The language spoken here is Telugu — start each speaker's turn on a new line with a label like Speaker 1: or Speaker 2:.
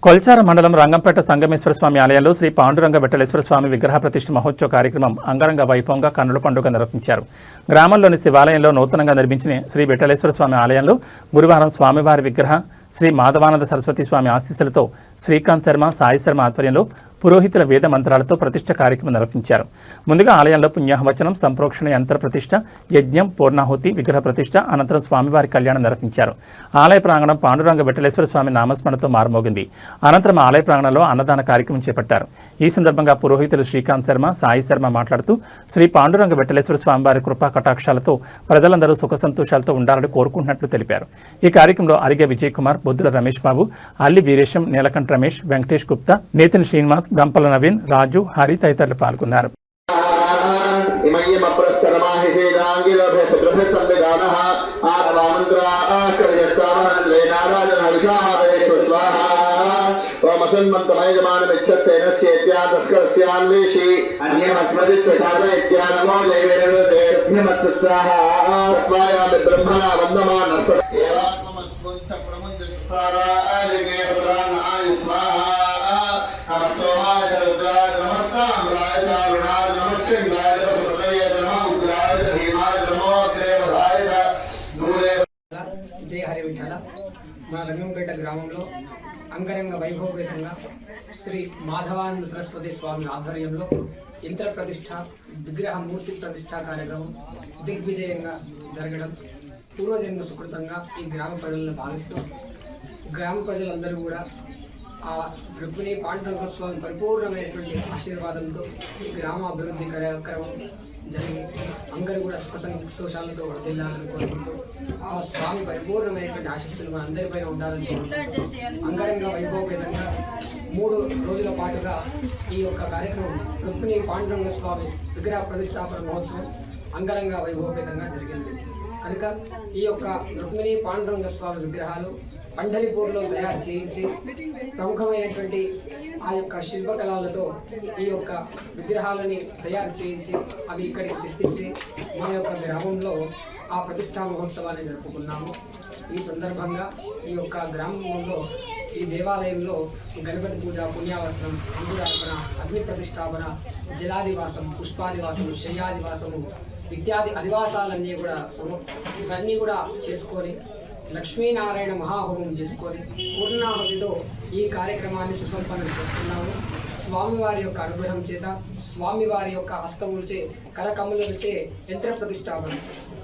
Speaker 1: కొల్చార మండలం రంగంపేట సంగమేశ్వర స్వామి ఆలయంలో శ్రీ పాండురంగ విఠలేశ్వర స్వామి విగ్రహ ప్రతిష్ఠ మహోత్సవ కార్యక్రమం అంగరంగ వైభవంగా కన్నుల పండుగ నిర్వహించారు. గ్రామంలోని శివాలయంలో నూతనంగా నిర్మించిన శ్రీ విఠలేశ్వర స్వామి ఆలయంలో గురువారం స్వామివారి విగ్రహ శ్రీ మాధవానంద సరస్వతి స్వామి ఆశీస్సులతో శ్రీకాంత్ శర్మ, సాయి శర్మ ఆధ్వర్యంలో పురోహితుల వేద మంత్రాలతో ప్రతిష్ఠ కార్యక్రమం నిర్వహించారు. ముందుగా ఆలయంలో పుణ్యాహవచనం, సంప్రోక్షణ, యంత్ర ప్రతిష్ఠ, యజ్ఞం, పూర్ణాహుతి, విగ్రహ ప్రతిష్ఠ అనంతరం స్వామివారి కళ్యాణం నిర్వహించారు. ఆలయ ప్రాంగణం పాండురంగ విఠలేశ్వర స్వామి నామస్మరణతో మారుమోగింది. అనంతరం ఆలయ ప్రాంగణంలో అన్నదాన కార్యక్రమం చేపట్టారు. ఈ సందర్భంగా పురోహితులు శ్రీకాంత్ శర్మ, సాయి శర్మ మాట్లాడుతూ శ్రీ పాండురంగ విఠలేశ్వర స్వామివారి కృపా కటాక్షాలతో ప్రజలందరూ సుఖ సంతోషాలతో ఉండాలని కోరుకుంటున్నట్లు తెలిపారు. ఈ కార్యక్రమంలో అరిగే విజయ్ కుమార్, బొద్దుల రమేష్ బాబు, అల్లి వీరేశం, నీలకంఠ రమేష్, వెంకటేష్ గుప్తా, నేతిన్ శ్రీనివాస్, గంపల నవీన్, రాజు, హరి తదితరులు పాల్గొన్నారు.
Speaker 2: జయ హరి విఠల. మన రంగంపేట గ్రామంలో అంగరంగ వైభవపేతంగా శ్రీ మాధవానంద సరస్వతి స్వామి ఆధ్వర్యంలో యంత్ర ప్రతిష్ఠ, విగ్రహ మూర్తి ప్రతిష్ఠా కార్యక్రమం దిగ్విజయంగా జరగడం పూర్వజన్మ సుకృతంగా ఈ గ్రామ ప్రజలను భావిస్తూ గ్రామ ప్రజలందరూ కూడా ఆ రుక్మిణి పాండురంగ స్వామి పరిపూర్ణమైనటువంటి ఆశీర్వాదంతో ఈ గ్రామ అభివృద్ధి కార్యక్రమం జరిగి అందరూ కూడా సుఖ సంతోషాలతో వర్ధిల్లాలని కోరుకుంటూ ఆ స్వామి పరిపూర్ణమైనటువంటి ఆశీస్సులు మన అందరిపైన ఉండాలని అంగరంగ వైభవపేతంగా 3 రోజుల పాటుగా ఈ యొక్క కార్యక్రమం రుక్మిణి పాండురంగ స్వామి విగ్రహ ప్రతిష్టాపన మహోత్సవం అంగరంగ వైభవపేతంగా జరిగింది. కనుక ఈ యొక్క రుక్మిణి పాండురంగ స్వామి విగ్రహాలు పంఢరిపూర్లో తయారు చేయించి ప్రముఖమైనటువంటి ఆ యొక్క శిల్పకళలతో ఈ యొక్క విగ్రహాలని తయారు చేయించి అవి ఇక్కడికి తెప్పించి మన యొక్క గ్రామంలో ఆ ప్రతిష్టా మహోత్సవాన్ని జరుపుకున్నాము. ఈ సందర్భంగా ఈ యొక్క గ్రామంలో ఈ దేవాలయంలో గణపతి పూజ, పుణ్యావచనం, అంకురార్పణ, అగ్ని ప్రతిష్టాపన, జలాదివాసం, పుష్పాదివాసం, శయ్యాదివాసము ఇత్యాది అదివాసాలన్నీ కూడా ఇవన్నీ కూడా చేసుకొని లక్ష్మీనారాయణ మహాహోమం చేసుకొని పూర్ణాహుతితో ఈ కార్యక్రమాన్ని సుసంపన్నం చేసుకున్నాము. స్వామివారి యొక్క అనుగ్రహం చేత, స్వామివారి యొక్క హస్తములచే, కరకములచే యంత్ర ప్రతిష్టాపన చేసుకున్నాము.